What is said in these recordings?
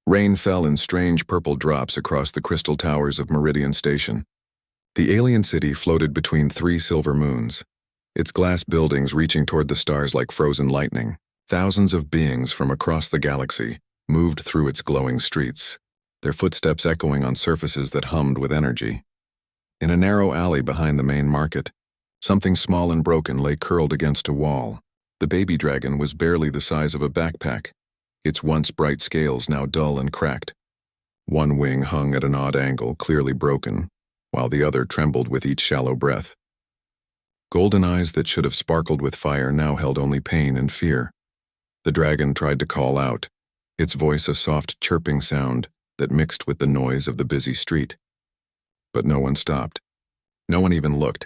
Rain fell in strange purple drops across the crystal towers of Meridian Station. The alien city floated between 3 silver moons, its glass buildings reaching toward the stars like frozen lightning. Thousands of beings from across the galaxy moved through its glowing streets, their footsteps echoing on surfaces that hummed with energy. In a narrow alley behind the main market, something small and broken lay curled against a wall. The baby dragon was barely the size of a backpack, its once bright scales now dull and cracked. One wing hung at an odd angle, clearly broken, while the other trembled with each shallow breath. Golden eyes that should have sparkled with fire now held only pain and fear. The dragon tried to call out, its voice a soft chirping sound that mixed with the noise of the busy street. But no one stopped. No one even looked.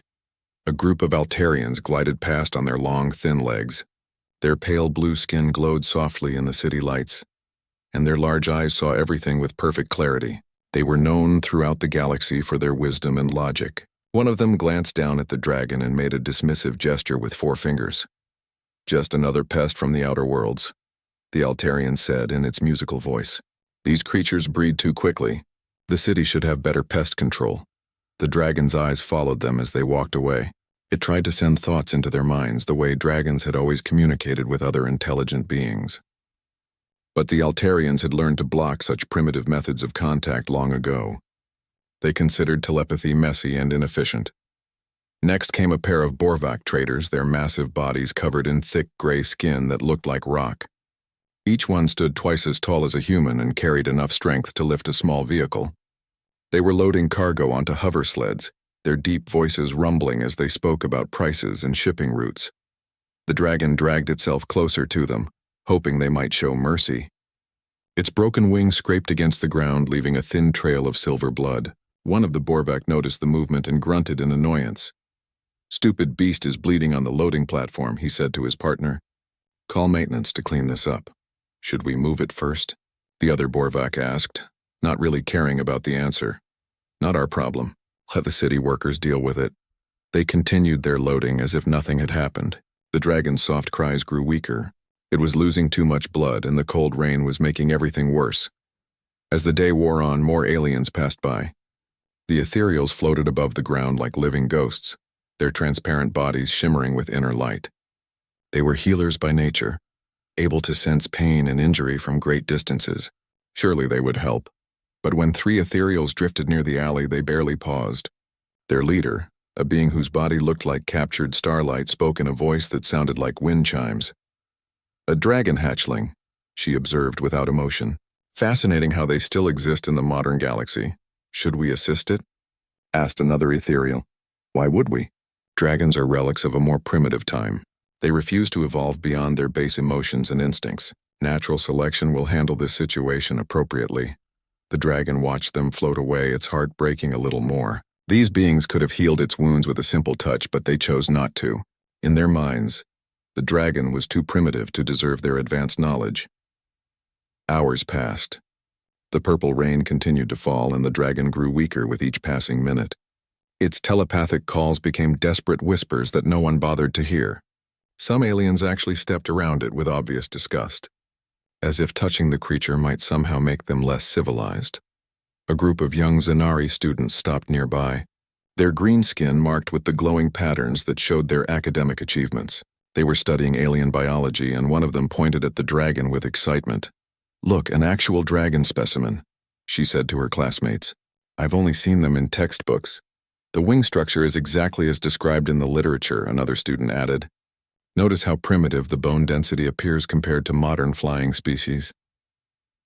A group of Altarians glided past on their long, thin legs. Their pale blue skin glowed softly in the city lights, and their large eyes saw everything with perfect clarity. They were known throughout the galaxy for their wisdom and logic. One of them glanced down at the dragon and made a dismissive gesture with 4 fingers. "Just another pest from the outer worlds," the Altarian said in its musical voice. "These creatures breed too quickly. The city should have better pest control." The dragon's eyes followed them as they walked away. It tried to send thoughts into their minds the way dragons had always communicated with other intelligent beings. But the Altarians had learned to block such primitive methods of contact long ago. They considered telepathy messy and inefficient. Next came a pair of Borvak traders, their massive bodies covered in thick gray skin that looked like rock. Each one stood twice as tall as a human and carried enough strength to lift a small vehicle. They were loading cargo onto hover sleds, their deep voices rumbling as they spoke about prices and shipping routes. The dragon dragged itself closer to them, hoping they might show mercy. Its broken wing scraped against the ground, leaving a thin trail of silver blood. One of the Borvak noticed the movement and grunted in annoyance. "Stupid beast is bleeding on the loading platform," he said to his partner. "Call maintenance to clean this up." "Should we move it first?" the other Borvak asked, not really caring about the answer. "Not our problem. Let the city workers deal with it." They continued their loading as if nothing had happened. The dragon's soft cries grew weaker. It was losing too much blood, and the cold rain was making everything worse. As the day wore on, more aliens passed by. The ethereals floated above the ground like living ghosts, their transparent bodies shimmering with inner light. They were healers by nature, able to sense pain and injury from great distances. Surely they would help. But when 3 ethereals drifted near the alley, they barely paused. Their leader, a being whose body looked like captured starlight, spoke in a voice that sounded like wind chimes. "A dragon hatchling," she observed without emotion. "Fascinating how they still exist in the modern galaxy. Should we assist it?" asked another ethereal. "Why would we? Dragons are relics of a more primitive time. They refuse to evolve beyond their base emotions and instincts. Natural selection will handle this situation appropriately." The dragon watched them float away, its heart breaking a little more. These beings could have healed its wounds with a simple touch, but they chose not to. In their minds, the dragon was too primitive to deserve their advanced knowledge. Hours passed. The purple rain continued to fall, and the dragon grew weaker with each passing minute. Its telepathic calls became desperate whispers that no one bothered to hear. Some aliens actually stepped around it with obvious disgust, as if touching the creature might somehow make them less civilized. A group of young Zanari students stopped nearby, their green skin marked with the glowing patterns that showed their academic achievements. They were studying alien biology, and one of them pointed at the dragon with excitement. "Look, an actual dragon specimen," she said to her classmates. "I've only seen them in textbooks." "The wing structure is exactly as described in the literature," another student added. "Notice how primitive the bone density appears compared to modern flying species."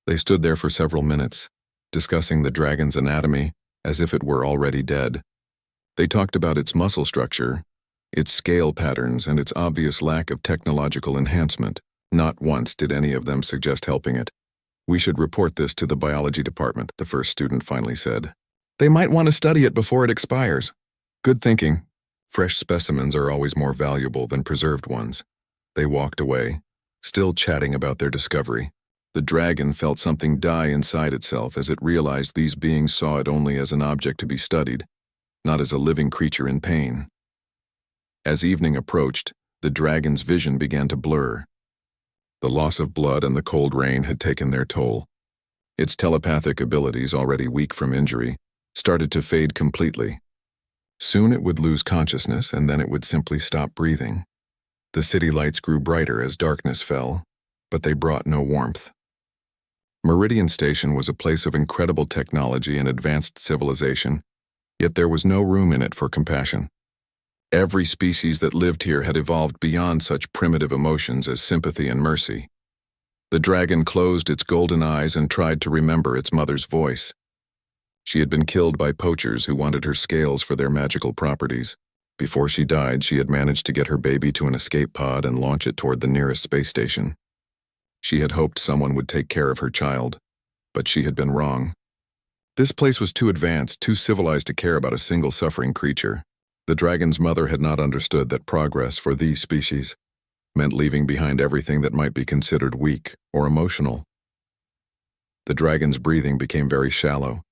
They stood there for several minutes, discussing the dragon's anatomy as if it were already dead. They talked about its muscle structure, its scale patterns, and its obvious lack of technological enhancement. Not once did any of them suggest helping it. "We should report this to the biology department," the first student finally said. "They might want to study it before it expires." "Good thinking. Fresh specimens are always more valuable than preserved ones." They walked away, still chatting about their discovery. The dragon felt something die inside itself as it realized these beings saw it only as an object to be studied, not as a living creature in pain. As evening approached, the dragon's vision began to blur. The loss of blood and the cold rain had taken their toll. Its telepathic abilities, already weak from injury, started to fade completely. Soon it would lose consciousness, and then it would simply stop breathing. The city lights grew brighter as darkness fell, but they brought no warmth. Meridian Station was a place of incredible technology and advanced civilization, yet there was no room in it for compassion. Every species that lived here had evolved beyond such primitive emotions as sympathy and mercy. The dragon closed its golden eyes and tried to remember its mother's voice. She had been killed by poachers who wanted her scales for their magical properties. Before she died, she had managed to get her baby to an escape pod and launch it toward the nearest space station. She had hoped someone would take care of her child, but she had been wrong. This place was too advanced, too civilized to care about a single suffering creature. The dragon's mother had not understood that progress for these species meant leaving behind everything that might be considered weak or emotional. The dragon's breathing became very shallow.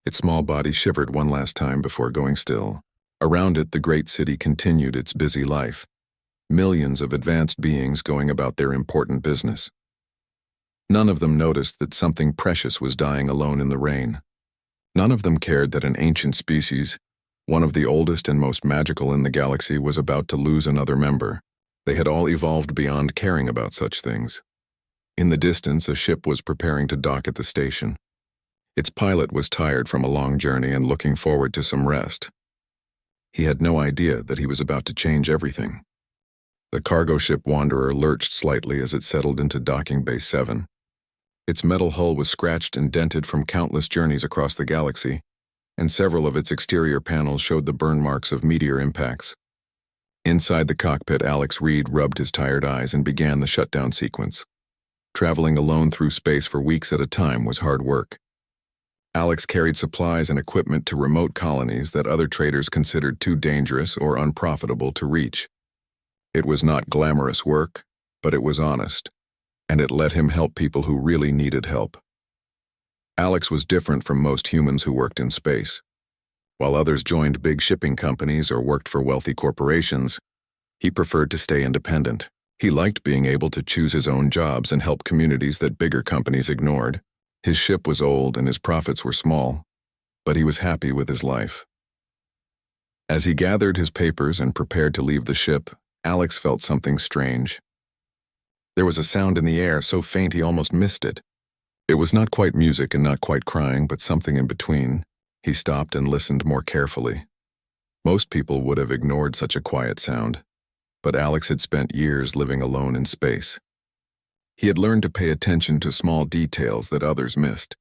Its small body shivered one last time before going still. Around it, the great city continued its busy life. Millions of advanced beings going about their important business. None of them noticed that something precious was dying alone in the rain. None of them cared that an ancient species, one of the oldest and most magical in the galaxy, was about to lose another member. They had all evolved beyond caring about such things. In the distance, a ship was preparing to dock at the station. Its pilot was tired from a long journey and looking forward to some rest. He had no idea that he was about to change everything. The cargo ship Wanderer lurched slightly as it settled into Docking Bay 7. Its metal hull was scratched and dented from countless journeys across the galaxy, and several of its exterior panels showed the burn marks of meteor impacts. Inside the cockpit, Alex Reed rubbed his tired eyes and began the shutdown sequence. Traveling alone through space for weeks at a time was hard work. Alex carried supplies and equipment to remote colonies that other traders considered too dangerous or unprofitable to reach. It was not glamorous work, but it was honest, and it let him help people who really needed help. Alex was different from most humans who worked in space. While others joined big shipping companies or worked for wealthy corporations, he preferred to stay independent. He liked being able to choose his own jobs and help communities that bigger companies ignored. His ship was old and his profits were small, but he was happy with his life. As he gathered his papers and prepared to leave the ship, Alex felt something strange. There was a sound in the air so faint he almost missed it. It was not quite music and not quite crying, but something in between. He stopped and listened more carefully. Most people would have ignored such a quiet sound, but Alex had spent years living alone in space. He had learned to pay attention to small details that others missed.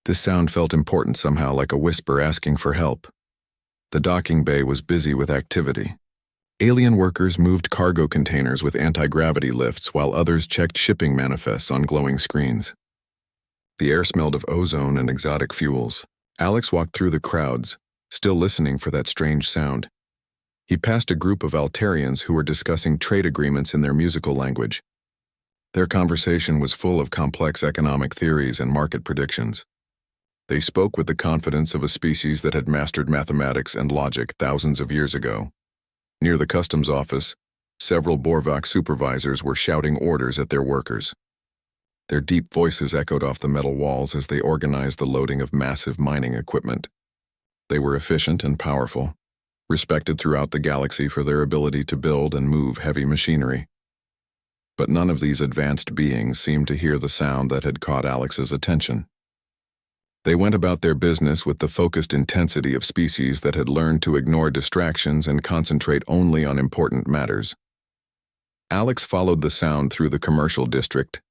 This sound felt important somehow, like a whisper asking for help. The docking bay was busy with activity. Alien workers moved cargo containers with anti-gravity lifts while others checked shipping manifests on glowing screens. The air smelled of ozone and exotic fuels. Alex walked through the crowds, still listening for that strange sound. He passed a group of Altarians who were discussing trade agreements in their musical language. Their conversation was full of complex economic theories and market predictions. They spoke with the confidence of a species that had mastered mathematics and logic thousands of years ago. Near the customs office, several Borvak supervisors were shouting orders at their workers. Their deep voices echoed off the metal walls as they organized the loading of massive mining equipment. They were efficient and powerful, respected throughout the galaxy for their ability to build and move heavy machinery. But none of these advanced beings seemed to hear the sound that had caught Alex's attention. They went about their business with the focused intensity of species that had learned to ignore distractions and concentrate only on important matters. Alex followed the sound through the commercial district,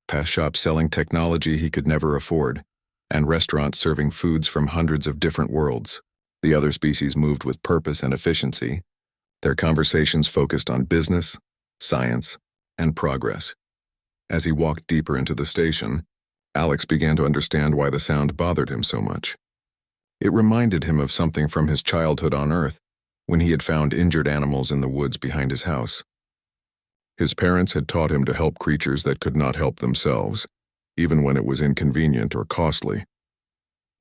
past shops selling technology he could never afford, and restaurants serving foods from hundreds of different worlds. The other species moved with purpose and efficiency. Their conversations focused on business, science, and progress. As he walked deeper into the station, Alex began to understand why the sound bothered him so much. It reminded him of something from his childhood on Earth, when he had found injured animals in the woods behind his house. His parents had taught him to help creatures that could not help themselves, even when it was inconvenient or costly.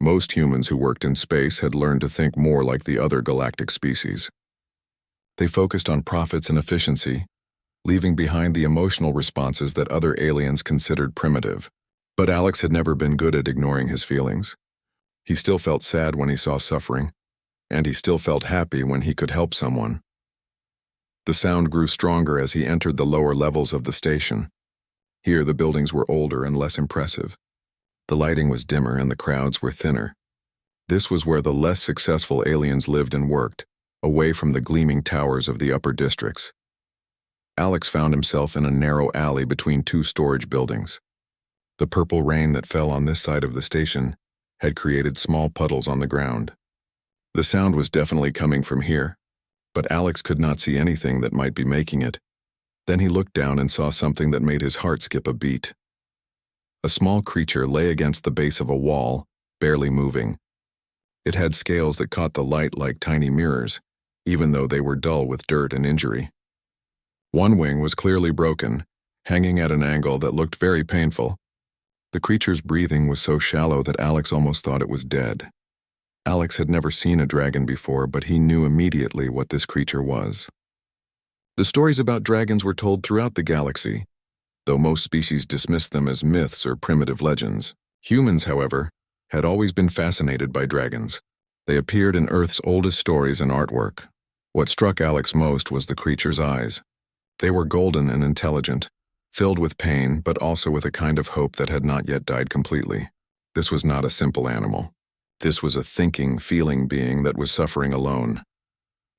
Most humans who worked in space had learned to think more like the other galactic species. They focused on profits and efficiency, leaving behind the emotional responses that other aliens considered primitive. But Alex had never been good at ignoring his feelings. He still felt sad when he saw suffering, and he still felt happy when he could help someone. The sound grew stronger as he entered the lower levels of the station. Here the buildings were older and less impressive. The lighting was dimmer and the crowds were thinner. This was where the less successful aliens lived and worked, away from the gleaming towers of the upper districts. Alex found himself in a narrow alley between two storage buildings. The purple rain that fell on this side of the station had created small puddles on the ground. The sound was definitely coming from here, but Alex could not see anything that might be making it. Then he looked down and saw something that made his heart skip a beat. A small creature lay against the base of a wall, barely moving. It had scales that caught the light like tiny mirrors, even though they were dull with dirt and injury. One wing was clearly broken, hanging at an angle that looked very painful. The creature's breathing was so shallow that Alex almost thought it was dead. Alex had never seen a dragon before, but he knew immediately what this creature was. The stories about dragons were told throughout the galaxy, though most species dismissed them as myths or primitive legends. Humans, however, had always been fascinated by dragons. They appeared in Earth's oldest stories and artwork. What struck Alex most was the creature's eyes. They were golden and intelligent, filled with pain, but also with a kind of hope that had not yet died completely. This was not a simple animal. This was a thinking, feeling being that was suffering alone.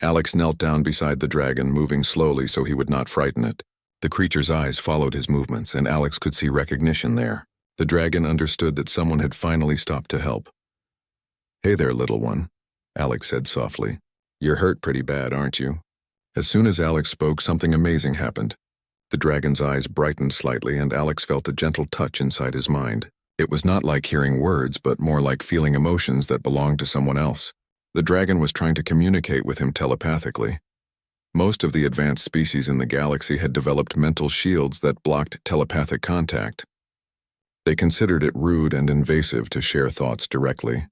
Alex knelt down beside the dragon, moving slowly so he would not frighten it. The creature's eyes followed his movements, and Alex could see recognition there. The dragon understood that someone had finally stopped to help. "Hey there, little one," Alex said softly. "You're hurt pretty bad, aren't you?" As soon as Alex spoke, something amazing happened. The dragon's eyes brightened slightly, and Alex felt a gentle touch inside his mind. It was not like hearing words, but more like feeling emotions that belonged to someone else. The dragon was trying to communicate with him telepathically. Most of the advanced species in the galaxy had developed mental shields that blocked telepathic contact. They considered it rude and invasive to share thoughts directly.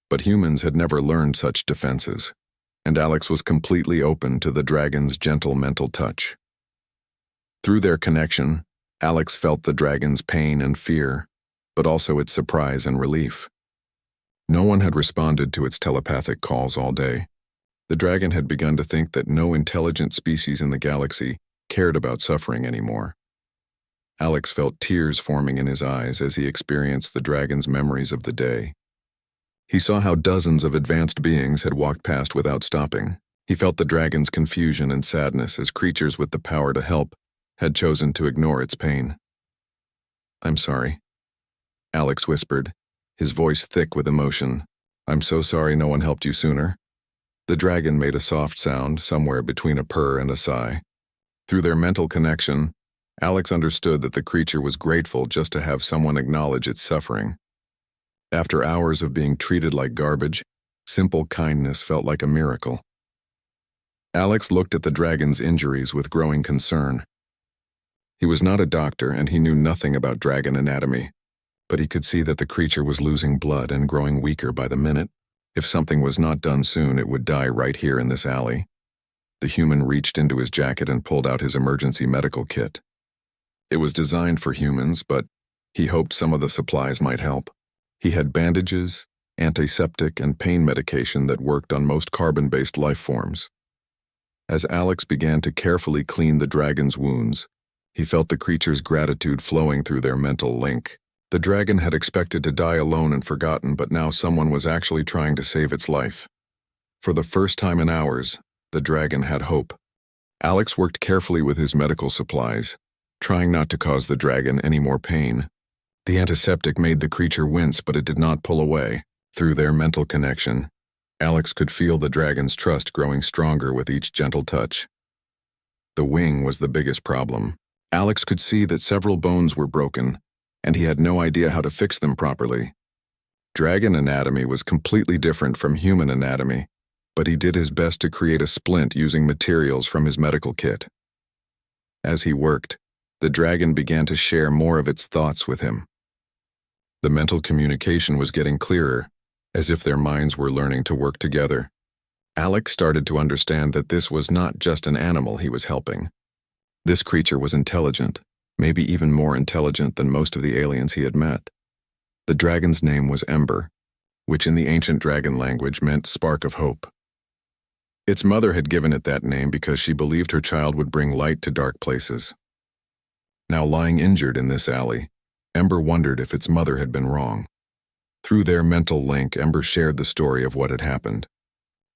But humans had never learned such defenses, and Alex was completely open to the dragon's gentle mental touch. Through their connection, Alex felt the dragon's pain and fear, but also its surprise and relief. No one had responded to its telepathic calls all day. The dragon had begun to think that no intelligent species in the galaxy cared about suffering anymore. Alex felt tears forming in his eyes as he experienced the dragon's memories of the day. He saw how dozens of advanced beings had walked past without stopping. He felt the dragon's confusion and sadness as creatures with the power to help had chosen to ignore its pain. "I'm sorry," Alex whispered, his voice thick with emotion. "I'm so sorry no one helped you sooner." The dragon made a soft sound somewhere between a purr and a sigh. Through their mental connection, Alex understood that the creature was grateful just to have someone acknowledge its suffering. After hours of being treated like garbage, simple kindness felt like a miracle. Alex looked at the dragon's injuries with growing concern. He was not a doctor and he knew nothing about dragon anatomy, but he could see that the creature was losing blood and growing weaker by the minute. If something was not done soon, it would die right here in this alley. The human reached into his jacket and pulled out his emergency medical kit. It was designed for humans, but he hoped some of the supplies might help. He had bandages, antiseptic, and pain medication that worked on most carbon-based life forms. As Alex began to carefully clean the dragon's wounds, he felt the creature's gratitude flowing through their mental link. The dragon had expected to die alone and forgotten, but now someone was actually trying to save its life. For the first time in hours, the dragon had hope. Alex worked carefully with his medical supplies, trying not to cause the dragon any more pain. The antiseptic made the creature wince, but it did not pull away. Through their mental connection, Alex could feel the dragon's trust growing stronger with each gentle touch. The wing was the biggest problem. Alex could see that several bones were broken, and he had no idea how to fix them properly. Dragon anatomy was completely different from human anatomy, but he did his best to create a splint using materials from his medical kit. As he worked, the dragon began to share more of its thoughts with him. The mental communication was getting clearer, as if their minds were learning to work together. Alex started to understand that this was not just an animal he was helping. This creature was intelligent, maybe even more intelligent than most of the aliens he had met. The dragon's name was Ember, which in the ancient dragon language meant spark of hope. Its mother had given it that name because she believed her child would bring light to dark places. Now lying injured in this alley, Ember wondered if its mother had been wrong. Through their mental link, Ember shared the story of what had happened.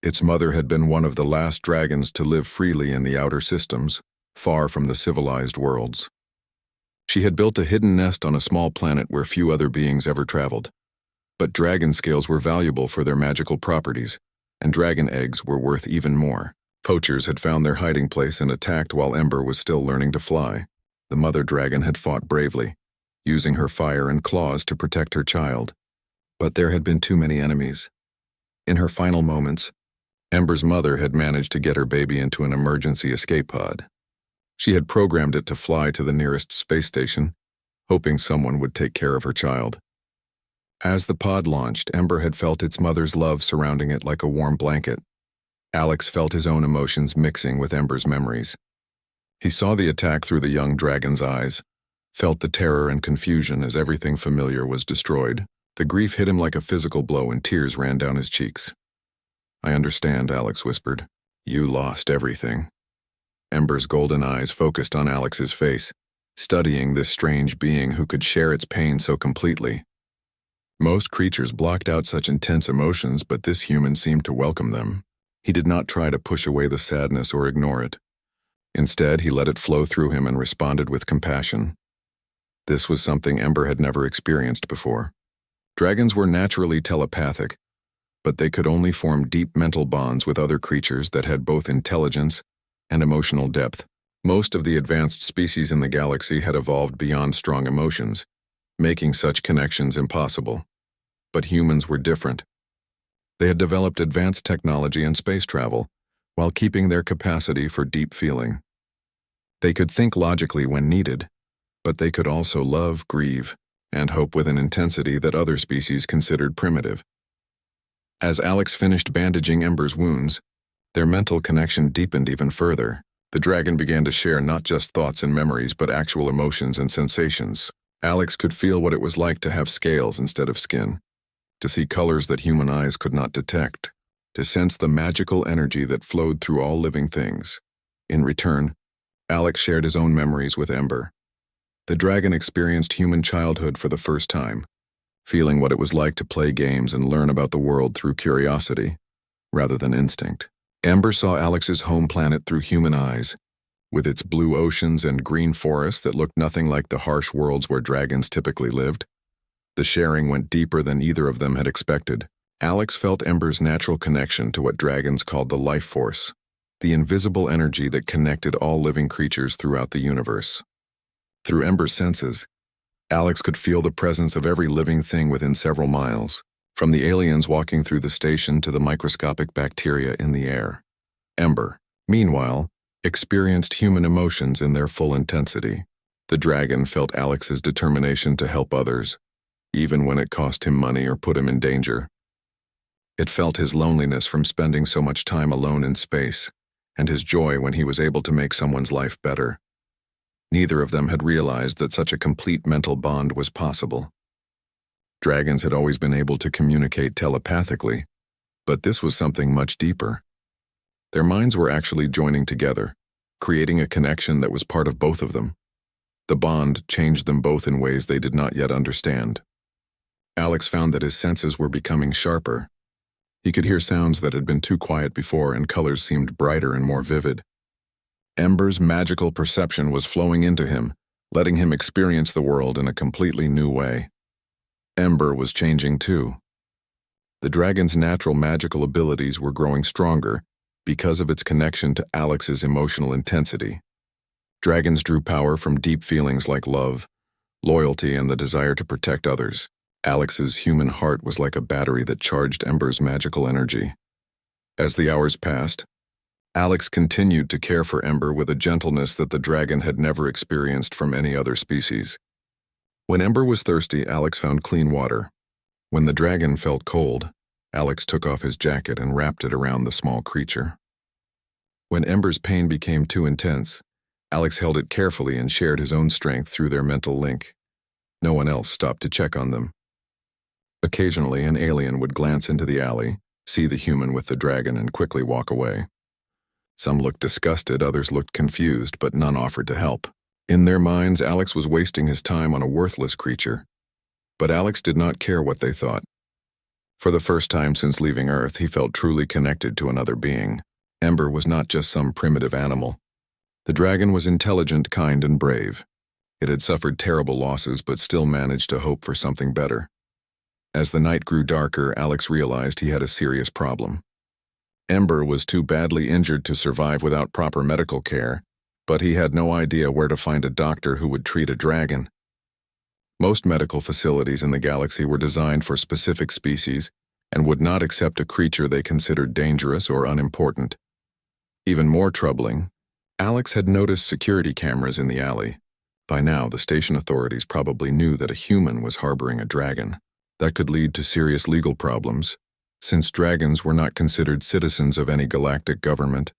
Its mother had been one of the last dragons to live freely in the outer systems, far from the civilized worlds. She had built a hidden nest on a small planet where few other beings ever traveled. But dragon scales were valuable for their magical properties, and dragon eggs were worth even more. Poachers had found their hiding place and attacked while Ember was still learning to fly. The mother dragon had fought bravely, using her fire and claws to protect her child. But there had been too many enemies. In her final moments, Ember's mother had managed to get her baby into an emergency escape pod. She had programmed it to fly to the nearest space station, hoping someone would take care of her child. As the pod launched, Ember had felt its mother's love surrounding it like a warm blanket. Alex felt his own emotions mixing with Ember's memories. He saw the attack through the young dragon's eyes, felt the terror and confusion as everything familiar was destroyed. The grief hit him like a physical blow and tears ran down his cheeks. "I understand," Alex whispered. "You lost everything." Ember's golden eyes focused on Alex's face, studying this strange being who could share its pain so completely. Most creatures blocked out such intense emotions, but this human seemed to welcome them. He did not try to push away the sadness or ignore it. Instead, he let it flow through him and responded with compassion. This was something Ember had never experienced before. Dragons were naturally telepathic, but they could only form deep mental bonds with other creatures that had both intelligence and emotional depth. Most of the advanced species in the galaxy had evolved beyond strong emotions, making such connections impossible. But humans were different. They had developed advanced technology and space travel, while keeping their capacity for deep feeling. They could think logically when needed, but they could also love, grieve, and hope with an intensity that other species considered primitive. As Alex finished bandaging Ember's wounds, their mental connection deepened even further. The dragon began to share not just thoughts and memories, but actual emotions and sensations. Alex could feel what it was like to have scales instead of skin, to see colors that human eyes could not detect, to sense the magical energy that flowed through all living things. In return, Alex shared his own memories with Ember. The dragon experienced human childhood for the first time, feeling what it was like to play games and learn about the world through curiosity, rather than instinct. Ember saw Alex's home planet through human eyes, with its blue oceans and green forests that looked nothing like the harsh worlds where dragons typically lived. The sharing went deeper than either of them had expected. Alex felt Ember's natural connection to what dragons called the life force, the invisible energy that connected all living creatures throughout the universe. Through Ember's senses, Alex could feel the presence of every living thing within several miles, from the aliens walking through the station to the microscopic bacteria in the air. Ember, meanwhile, experienced human emotions in their full intensity. The dragon felt Alex's determination to help others, even when it cost him money or put him in danger. It felt his loneliness from spending so much time alone in space, and his joy when he was able to make someone's life better. Neither of them had realized that such a complete mental bond was possible. Dragons had always been able to communicate telepathically, but this was something much deeper. Their minds were actually joining together, creating a connection that was part of both of them. The bond changed them both in ways they did not yet understand. Alex found that his senses were becoming sharper. He could hear sounds that had been too quiet before, and colors seemed brighter and more vivid. Ember's magical perception was flowing into him, letting him experience the world in a completely new way. Ember was changing too. The dragon's natural magical abilities were growing stronger because of its connection to Alex's emotional intensity. Dragons drew power from deep feelings like love, loyalty, and the desire to protect others. Alex's human heart was like a battery that charged Ember's magical energy. As the hours passed, Alex continued to care for Ember with a gentleness that the dragon had never experienced from any other species. When Ember was thirsty, Alex found clean water. When the dragon felt cold, Alex took off his jacket and wrapped it around the small creature. When Ember's pain became too intense, Alex held it carefully and shared his own strength through their mental link. No one else stopped to check on them. Occasionally, an alien would glance into the alley, see the human with the dragon, and quickly walk away. Some looked disgusted, others looked confused, but none offered to help. In their minds, Alex was wasting his time on a worthless creature. But Alex did not care what they thought. For the first time since leaving Earth, he felt truly connected to another being. Ember was not just some primitive animal. The dragon was intelligent, kind, and brave. It had suffered terrible losses, but still managed to hope for something better. As the night grew darker, Alex realized he had a serious problem. Ember was too badly injured to survive without proper medical care, but he had no idea where to find a doctor who would treat a dragon. Most medical facilities in the galaxy were designed for specific species and would not accept a creature they considered dangerous or unimportant. Even more troubling, Alex had noticed security cameras in the alley. By now, the station authorities probably knew that a human was harboring a dragon. That could lead to serious legal problems, since dragons were not considered citizens of any galactic government.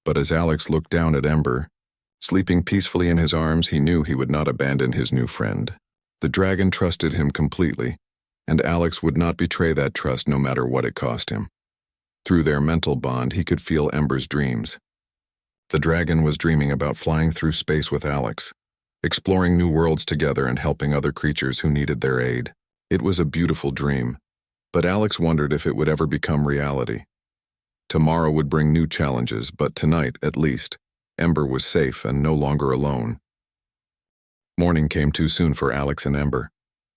But as Alex looked down at Ember, sleeping peacefully in his arms, he knew he would not abandon his new friend. The dragon trusted him completely, and Alex would not betray that trust no matter what it cost him. Through their mental bond, he could feel Ember's dreams. The dragon was dreaming about flying through space with Alex, exploring new worlds together and helping other creatures who needed their aid. It was a beautiful dream, but Alex wondered if it would ever become reality. Tomorrow would bring new challenges, but tonight, at least, Ember was safe and no longer alone. Morning came too soon for Alex and Ember.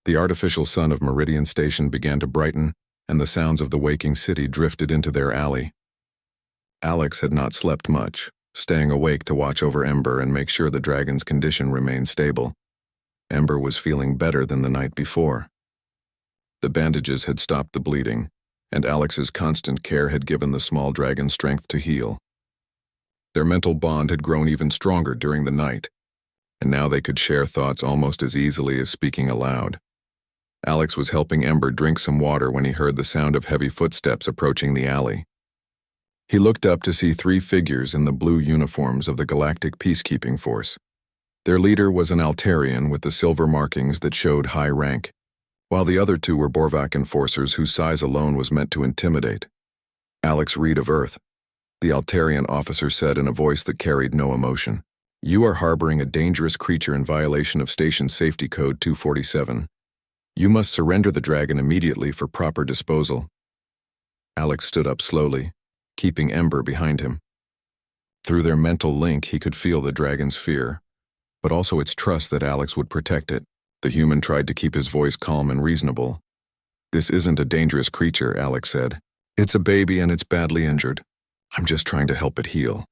The artificial sun of Meridian Station began to brighten, and the sounds of the waking city drifted into their alley. Alex had not slept much, staying awake to watch over Ember and make sure the dragon's condition remained stable. Ember was feeling better than the night before. The bandages had stopped the bleeding, and Alex's constant care had given the small dragon strength to heal. Their mental bond had grown even stronger during the night, and now they could share thoughts almost as easily as speaking aloud. Alex was helping Ember drink some water when he heard the sound of heavy footsteps approaching the alley. He looked up to see 3 figures in the blue uniforms of the Galactic Peacekeeping Force. Their leader was an Altarian with the silver markings that showed high rank, while the other 2 were Borvac enforcers whose size alone was meant to intimidate. Alex Reed of Earth, the Altarian officer said in a voice that carried no emotion. You are harboring a dangerous creature in violation of Station Safety Code 247. You must surrender the dragon immediately for proper disposal. Alex stood up slowly, keeping Ember behind him. Through their mental link, he could feel the dragon's fear, but also its trust that Alex would protect it. The human tried to keep his voice calm and reasonable. This isn't a dangerous creature, Alex said. It's a baby and it's badly injured. I'm just trying to help it heal.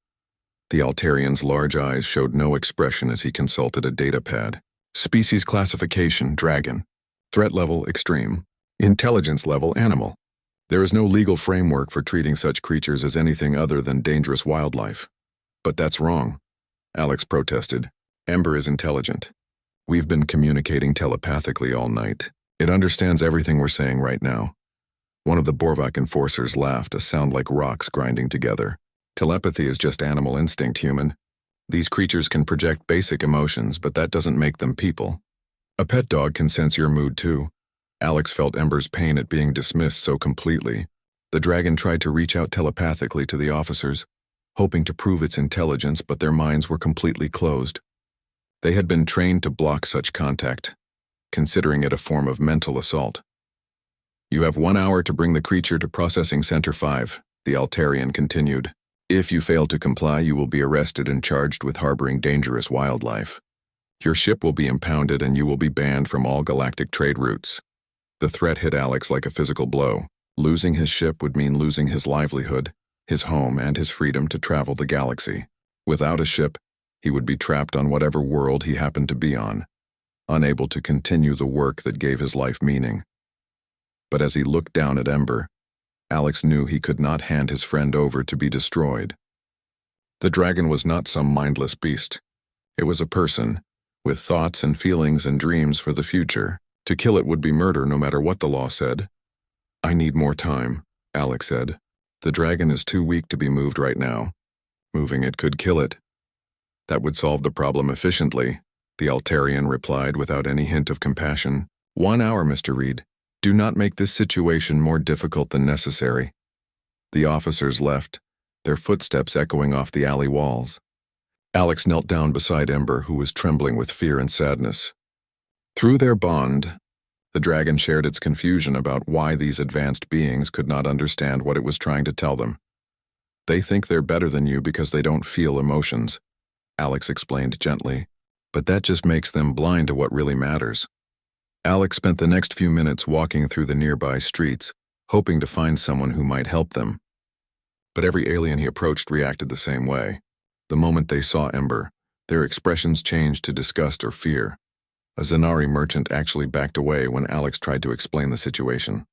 The Altarian's large eyes showed no expression as he consulted a data pad. Species classification, dragon. Threat level, extreme. Intelligence level, animal. There is no legal framework for treating such creatures as anything other than dangerous wildlife. But that's wrong, Alex protested. Ember is intelligent. We've been communicating telepathically all night. It understands everything we're saying right now. One of the Borvac enforcers laughed, a sound like rocks grinding together. Telepathy is just animal instinct, human. These creatures can project basic emotions, but that doesn't make them people. A pet dog can sense your mood too. Alex felt Ember's pain at being dismissed so completely. The dragon tried to reach out telepathically to the officers, hoping to prove its intelligence, but their minds were completely closed. They had been trained to block such contact, considering it a form of mental assault. You have 1 hour to bring the creature to Processing Center 5, the Altarian continued. If you fail to comply, you will be arrested and charged with harboring dangerous wildlife. Your ship will be impounded and you will be banned from all galactic trade routes. The threat hit Alex like a physical blow. Losing his ship would mean losing his livelihood, his home, and his freedom to travel the galaxy. Without a ship, he would be trapped on whatever world he happened to be on, unable to continue the work that gave his life meaning. But as he looked down at Ember, Alex knew he could not hand his friend over to be destroyed. The dragon was not some mindless beast. It was a person, with thoughts and feelings and dreams for the future. To kill it would be murder no matter what the law said. I need more time, Alex said. The dragon is too weak to be moved right now. Moving it could kill it. That would solve the problem efficiently, the Altarian replied without any hint of compassion. 1 hour, Mr. Reed. Do not make this situation more difficult than necessary. The officers left, their footsteps echoing off the alley walls. Alex knelt down beside Ember, who was trembling with fear and sadness. Through their bond, the dragon shared its confusion about why these advanced beings could not understand what it was trying to tell them. They think they're better than you because they don't feel emotions, Alex explained gently, but that just makes them blind to what really matters. Alex spent the next few minutes walking through the nearby streets, hoping to find someone who might help them. But every alien he approached reacted the same way. The moment they saw Ember, their expressions changed to disgust or fear. A Zanari merchant actually backed away when Alex tried to explain the situation.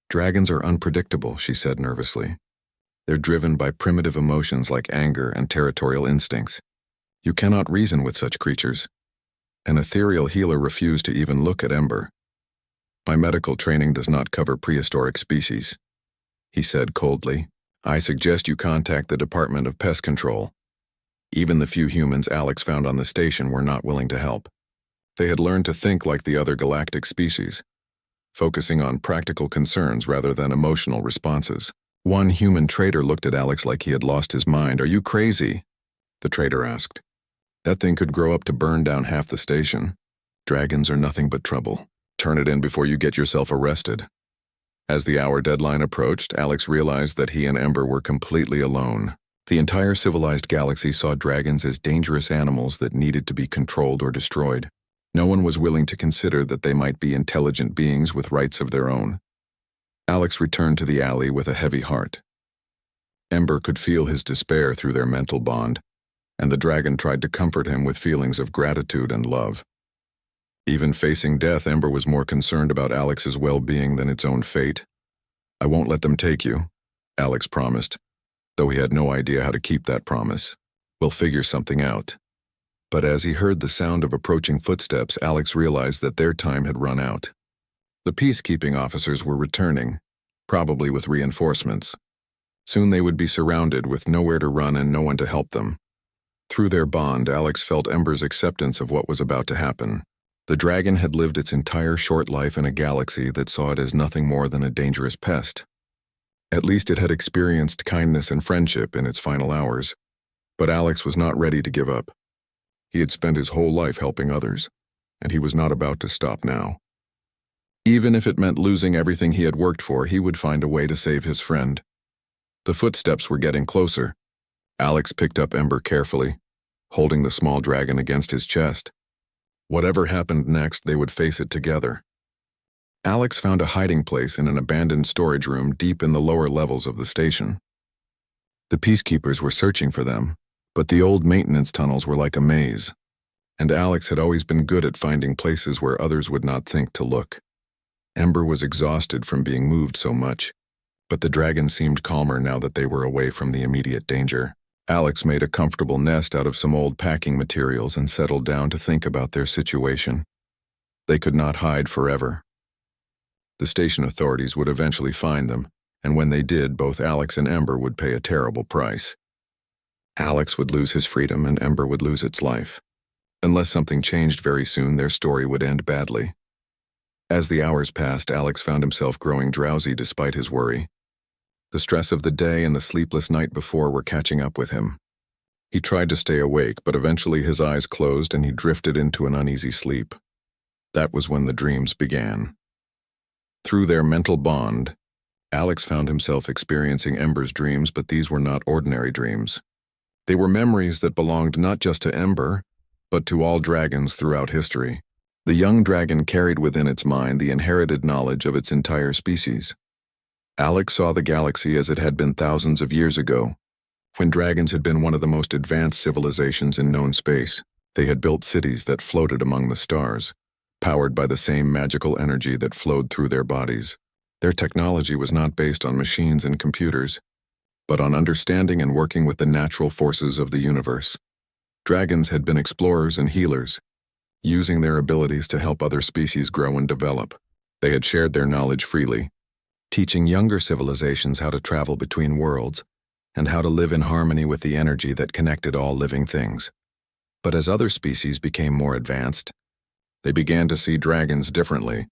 Dragons are unpredictable, she said nervously. They're driven by primitive emotions like anger and territorial instincts. You cannot reason with such creatures. An ethereal healer refused to even look at Ember. My medical training does not cover prehistoric species, he said coldly. I suggest you contact the Department of Pest Control. Even the few humans Alex found on the station were not willing to help. They had learned to think like the other galactic species, focusing on practical concerns rather than emotional responses. One human trader looked at Alex like he had lost his mind. Are you crazy? The trader asked. That thing could grow up to burn down half the station. Dragons are nothing but trouble. Turn it in before you get yourself arrested. As the hour deadline approached, Alex realized that he and Ember were completely alone. The entire civilized galaxy saw dragons as dangerous animals that needed to be controlled or destroyed. No one was willing to consider that they might be intelligent beings with rights of their own. Alex returned to the alley with a heavy heart. Ember could feel his despair through their mental bond, and the dragon tried to comfort him with feelings of gratitude and love. Even facing death, Ember was more concerned about Alex's well-being than its own fate. I won't let them take you, Alex promised, though he had no idea how to keep that promise. We'll figure something out. But as he heard the sound of approaching footsteps, Alex realized that their time had run out. The peacekeeping officers were returning, probably with reinforcements. Soon they would be surrounded with nowhere to run and no one to help them. Through their bond, Alex felt Ember's acceptance of what was about to happen. The dragon had lived its entire short life in a galaxy that saw it as nothing more than a dangerous pest. At least it had experienced kindness and friendship in its final hours. But Alex was not ready to give up. He had spent his whole life helping others, and he was not about to stop now. Even if it meant losing everything he had worked for, he would find a way to save his friend. The footsteps were getting closer. Alex picked up Ember carefully, holding the small dragon against his chest. Whatever happened next, they would face it together. Alex found a hiding place in an abandoned storage room deep in the lower levels of the station. The peacekeepers were searching for them, but the old maintenance tunnels were like a maze, and Alex had always been good at finding places where others would not think to look. Ember was exhausted from being moved so much, but the dragon seemed calmer now that they were away from the immediate danger. Alex made a comfortable nest out of some old packing materials and settled down to think about their situation. They could not hide forever. The station authorities would eventually find them, and when they did, both Alex and Ember would pay a terrible price. Alex would lose his freedom and Ember would lose its life. Unless something changed very soon, their story would end badly. As the hours passed, Alex found himself growing drowsy despite his worry. The stress of the day and the sleepless night before were catching up with him. He tried to stay awake, but eventually his eyes closed and he drifted into an uneasy sleep. That was when the dreams began. Through their mental bond, Alex found himself experiencing Ember's dreams, but these were not ordinary dreams. They were memories that belonged not just to Ember, but to all dragons throughout history. The young dragon carried within its mind the inherited knowledge of its entire species. Alex saw the galaxy as it had been thousands of years ago, when dragons had been one of the most advanced civilizations in known space. They had built cities that floated among the stars, powered by the same magical energy that flowed through their bodies. Their technology was not based on machines and computers, but on understanding and working with the natural forces of the universe. Dragons had been explorers and healers, using their abilities to help other species grow and develop. They had shared their knowledge freely, teaching younger civilizations how to travel between worlds and how to live in harmony with the energy that connected all living things. But as other species became more advanced, they began to see dragons differently.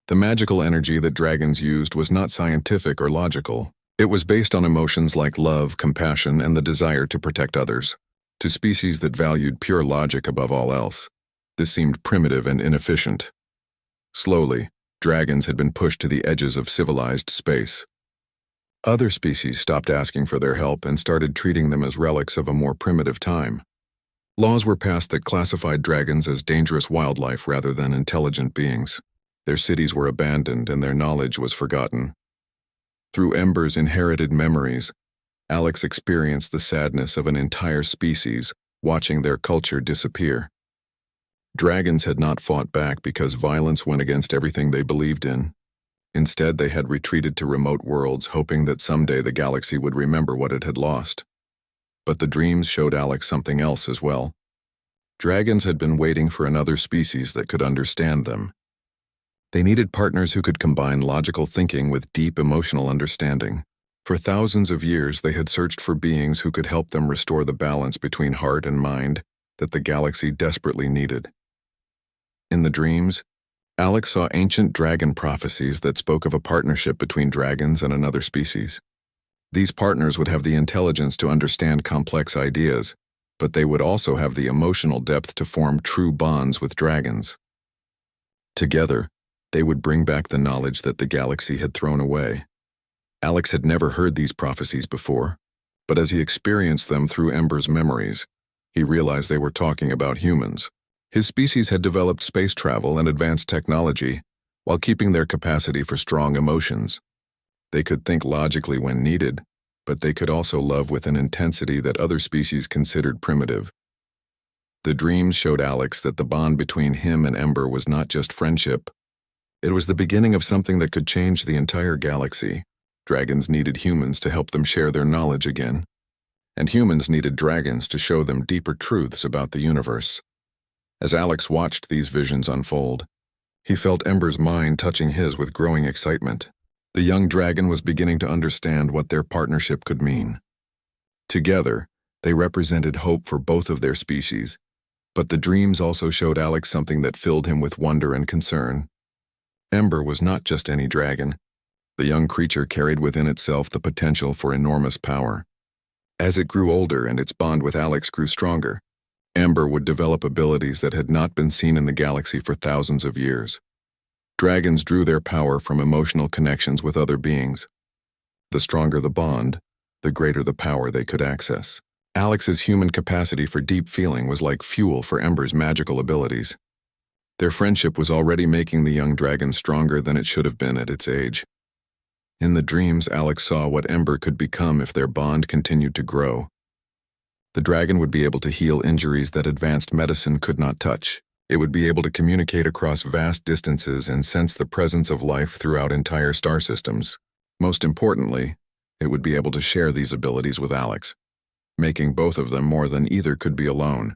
The magical energy that dragons used was not scientific or logical. It was based on emotions like love, compassion, and the desire to protect others. To species that valued pure logic above all else, this seemed primitive and inefficient. Slowly, dragons had been pushed to the edges of civilized space. Other species stopped asking for their help and started treating them as relics of a more primitive time. Laws were passed that classified dragons as dangerous wildlife rather than intelligent beings. Their cities were abandoned and their knowledge was forgotten. Through Ember's inherited memories, Alex experienced the sadness of an entire species watching their culture disappear. Dragons had not fought back because violence went against everything they believed in. Instead, they had retreated to remote worlds, hoping that someday the galaxy would remember what it had lost. But the dreams showed Alex something else as well. Dragons had been waiting for another species that could understand them. They needed partners who could combine logical thinking with deep emotional understanding. For thousands of years, they had searched for beings who could help them restore the balance between heart and mind that the galaxy desperately needed. In the dreams, Alex saw ancient dragon prophecies that spoke of a partnership between dragons and another species. These partners would have the intelligence to understand complex ideas, but they would also have the emotional depth to form true bonds with dragons. Together, they would bring back the knowledge that the galaxy had thrown away. Alex had never heard these prophecies before, but as he experienced them through Ember's memories, he realized they were talking about humans. His species had developed space travel and advanced technology while keeping their capacity for strong emotions. They could think logically when needed, but they could also love with an intensity that other species considered primitive. The dreams showed Alex that the bond between him and Ember was not just friendship. It was the beginning of something that could change the entire galaxy. Dragons needed humans to help them share their knowledge again, and humans needed dragons to show them deeper truths about the universe. As Alex watched these visions unfold, he felt Ember's mind touching his with growing excitement. The young dragon was beginning to understand what their partnership could mean. Together, they represented hope for both of their species, but the dreams also showed Alex something that filled him with wonder and concern. Ember was not just any dragon. The young creature carried within itself the potential for enormous power. As it grew older and its bond with Alex grew stronger, Ember would develop abilities that had not been seen in the galaxy for thousands of years. Dragons drew their power from emotional connections with other beings. The stronger the bond, the greater the power they could access. Alex's human capacity for deep feeling was like fuel for Ember's magical abilities. Their friendship was already making the young dragon stronger than it should have been at its age. In the dreams, Alex saw what Ember could become if their bond continued to grow. The dragon would be able to heal injuries that advanced medicine could not touch. It would be able to communicate across vast distances and sense the presence of life throughout entire star systems. Most importantly, it would be able to share these abilities with Alex, making both of them more than either could be alone.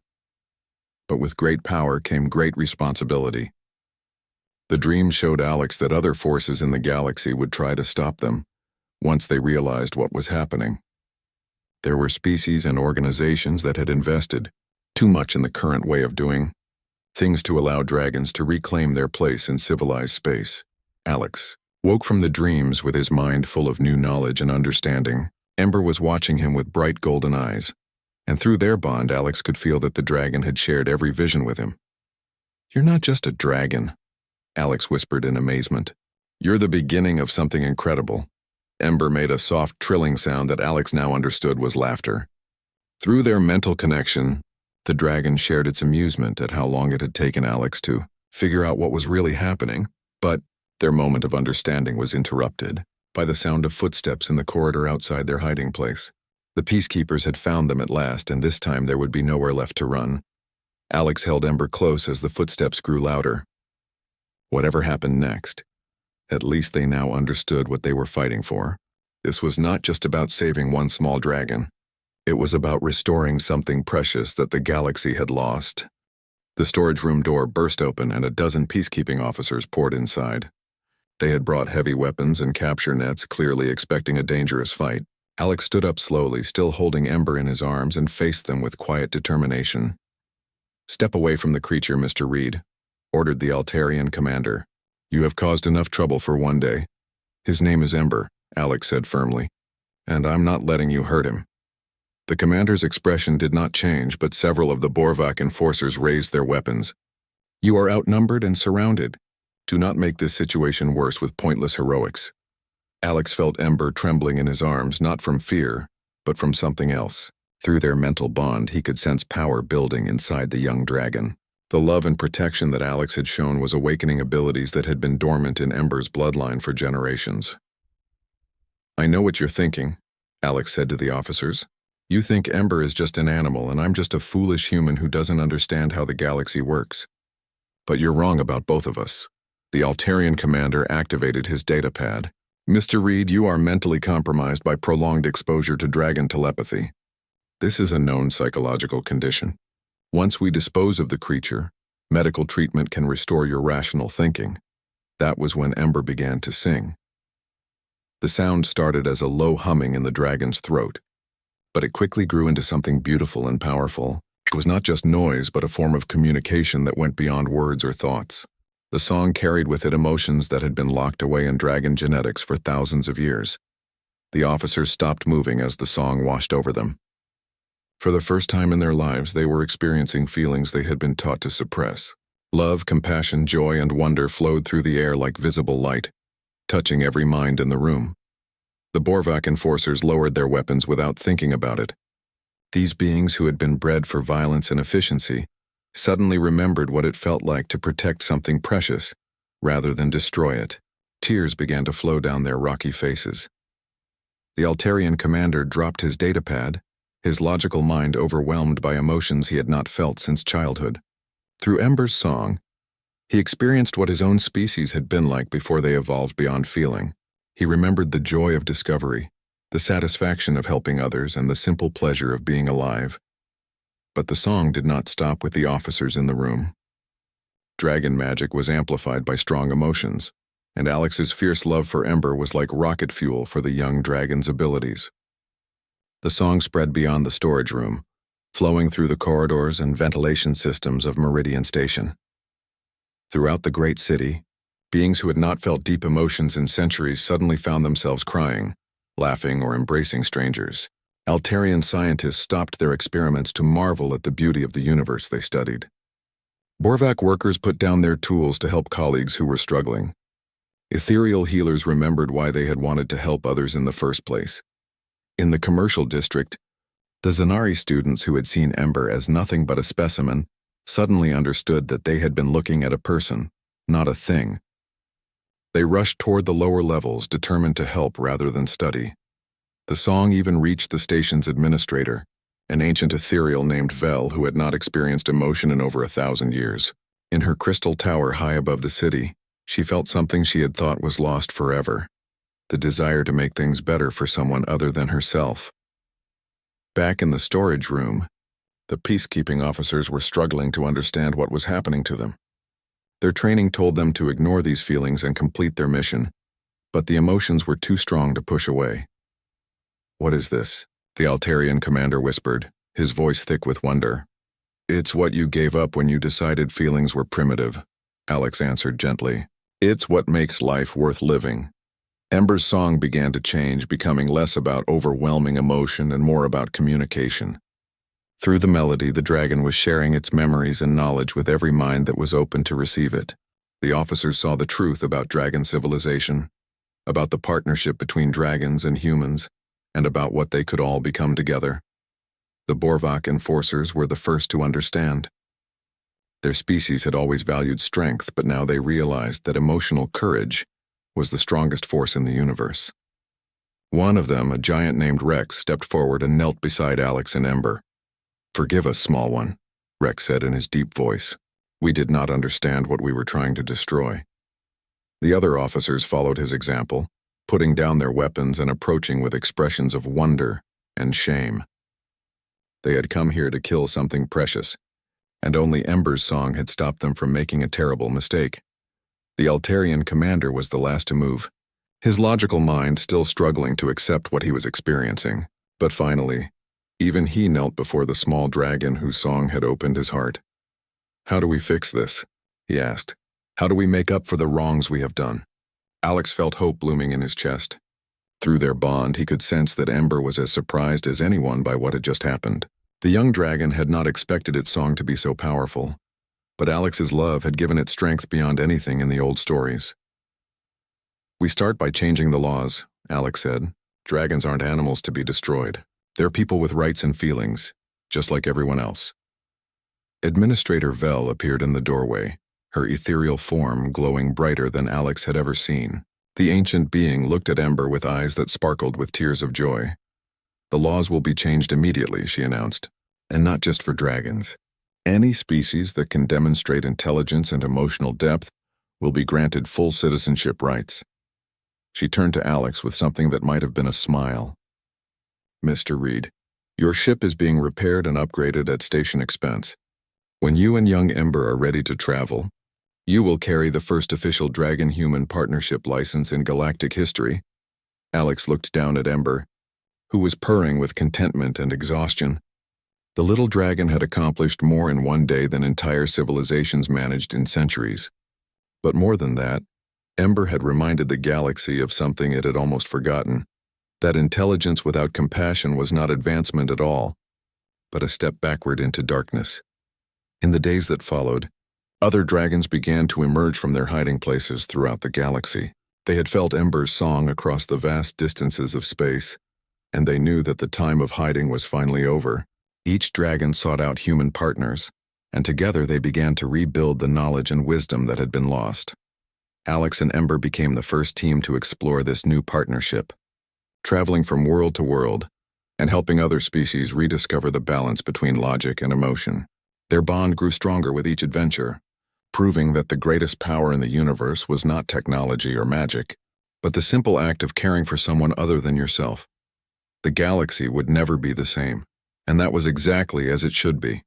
But with great power came great responsibility. The dream showed Alex that other forces in the galaxy would try to stop them once they realized what was happening. There were species and organizations that had invested too much in the current way of doing things to allow dragons to reclaim their place in civilized space. Alex woke from the dreams with his mind full of new knowledge and understanding. Ember was watching him with bright golden eyes, and through their bond, Alex could feel that the dragon had shared every vision with him. "You're not just a dragon," Alex whispered in amazement. "You're the beginning of something incredible." Ember made a soft trilling sound that Alex now understood was laughter. Through their mental connection, the dragon shared its amusement at how long it had taken Alex to figure out what was really happening, but their moment of understanding was interrupted by the sound of footsteps in the corridor outside their hiding place. The Peacekeepers had found them at last, and this time there would be nowhere left to run. Alex held Ember close as the footsteps grew louder. Whatever happened next, at least they now understood what they were fighting for. This was not just about saving one small dragon. It was about restoring something precious that the galaxy had lost. The storage room door burst open and a dozen peacekeeping officers poured inside. They had brought heavy weapons and capture nets, clearly expecting a dangerous fight. Alex stood up slowly, still holding Ember in his arms, and faced them with quiet determination. "Step away from the creature, Mr. Reed," ordered the Altarian commander. "You have caused enough trouble for one day." "His name is Ember," Alex said firmly, "and I'm not letting you hurt him." The commander's expression did not change, but several of the Borvak enforcers raised their weapons. "You are outnumbered and surrounded. Do not make this situation worse with pointless heroics." Alex felt Ember trembling in his arms, not from fear, but from something else. Through their mental bond, he could sense power building inside the young dragon. The love and protection that Alex had shown was awakening abilities that had been dormant in Ember's bloodline for generations. "I know what you're thinking," Alex said to the officers. "You think Ember is just an animal and I'm just a foolish human who doesn't understand how the galaxy works. But you're wrong about both of us." The Altarian commander activated his datapad. "Mr. Reed, you are mentally compromised by prolonged exposure to dragon telepathy. This is a known psychological condition. Once we dispose of the creature, medical treatment can restore your rational thinking." That was when Ember began to sing. The sound started as a low humming in the dragon's throat, but it quickly grew into something beautiful and powerful. It was not just noise, but a form of communication that went beyond words or thoughts. The song carried with it emotions that had been locked away in dragon genetics for thousands of years. The officers stopped moving as the song washed over them. For the first time in their lives, they were experiencing feelings they had been taught to suppress. Love, compassion, joy, and wonder flowed through the air like visible light, touching every mind in the room. The Borvak enforcers lowered their weapons without thinking about it. These beings who had been bred for violence and efficiency suddenly remembered what it felt like to protect something precious, rather than destroy it. Tears began to flow down their rocky faces. The Altarian commander dropped his datapad, his logical mind overwhelmed by emotions he had not felt since childhood. Through Ember's song, he experienced what his own species had been like before they evolved beyond feeling. He remembered the joy of discovery, the satisfaction of helping others, and the simple pleasure of being alive. But the song did not stop with the officers in the room. Dragon magic was amplified by strong emotions, and Alex's fierce love for Ember was like rocket fuel for the young dragon's abilities. The song spread beyond the storage room, flowing through the corridors and ventilation systems of Meridian Station. Throughout the great city, beings who had not felt deep emotions in centuries suddenly found themselves crying, laughing, or embracing strangers. Altarian scientists stopped their experiments to marvel at the beauty of the universe they studied. Borvak workers put down their tools to help colleagues who were struggling. Ethereal healers remembered why they had wanted to help others in the first place. In the commercial district, the Zanari students who had seen Ember as nothing but a specimen suddenly understood that they had been looking at a person, not a thing. They rushed toward the lower levels, determined to help rather than study. The song even reached the station's administrator, an ancient ethereal named Vel who had not experienced emotion in over 1,000 years. In her crystal tower high above the city, she felt something she had thought was lost forever, the desire to make things better for someone other than herself. Back in the storage room, the peacekeeping officers were struggling to understand what was happening to them. Their training told them to ignore these feelings and complete their mission, but the emotions were too strong to push away. "What is this?" the Altarian commander whispered, his voice thick with wonder. "It's what you gave up when you decided feelings were primitive," Alex answered gently. "It's what makes life worth living." Ember's song began to change, becoming less about overwhelming emotion and more about communication. Through the melody, the dragon was sharing its memories and knowledge with every mind that was open to receive it. The officers saw the truth about dragon civilization, about the partnership between dragons and humans, and about what they could all become together. The Borvak enforcers were the first to understand. Their species had always valued strength, but now they realized that emotional courage was the strongest force in the universe. One of them, a giant named Rex, stepped forward and knelt beside Alex and Ember. "Forgive us, small one," Rex said in his deep voice. "We did not understand what we were trying to destroy." The other officers followed his example, putting down their weapons and approaching with expressions of wonder and shame. They had come here to kill something precious, and only Ember's song had stopped them from making a terrible mistake. The Altarian commander was the last to move, his logical mind still struggling to accept what he was experiencing. But finally, even he knelt before the small dragon whose song had opened his heart. "How do we fix this?" he asked. "How do we make up for the wrongs we have done?" Alex felt hope blooming in his chest. Through their bond, he could sense that Ember was as surprised as anyone by what had just happened. The young dragon had not expected its song to be so powerful, but Alex's love had given it strength beyond anything in the old stories. "We start by changing the laws," Alex said. "Dragons aren't animals to be destroyed. They're people with rights and feelings, just like everyone else." Administrator Vel appeared in the doorway, her ethereal form glowing brighter than Alex had ever seen. The ancient being looked at Ember with eyes that sparkled with tears of joy. "The laws will be changed immediately," she announced, "and not just for dragons. Any species that can demonstrate intelligence and emotional depth will be granted full citizenship rights." She turned to Alex with something that might have been a smile. "Mr. Reed, your ship is being repaired and upgraded at station expense. When you and young Ember are ready to travel, you will carry the first official dragon-human partnership license in galactic history." Alex looked down at Ember, who was purring with contentment and exhaustion. The little dragon had accomplished more in one day than entire civilizations managed in centuries. But more than that, Ember had reminded the galaxy of something it had almost forgotten, that intelligence without compassion was not advancement at all, but a step backward into darkness. In the days that followed, other dragons began to emerge from their hiding places throughout the galaxy. They had felt Ember's song across the vast distances of space, and they knew that the time of hiding was finally over. Each dragon sought out human partners, and together they began to rebuild the knowledge and wisdom that had been lost. Alex and Ember became the first team to explore this new partnership, traveling from world to world and helping other species rediscover the balance between logic and emotion. Their bond grew stronger with each adventure, proving that the greatest power in the universe was not technology or magic, but the simple act of caring for someone other than yourself. The galaxy would never be the same, and that was exactly as it should be.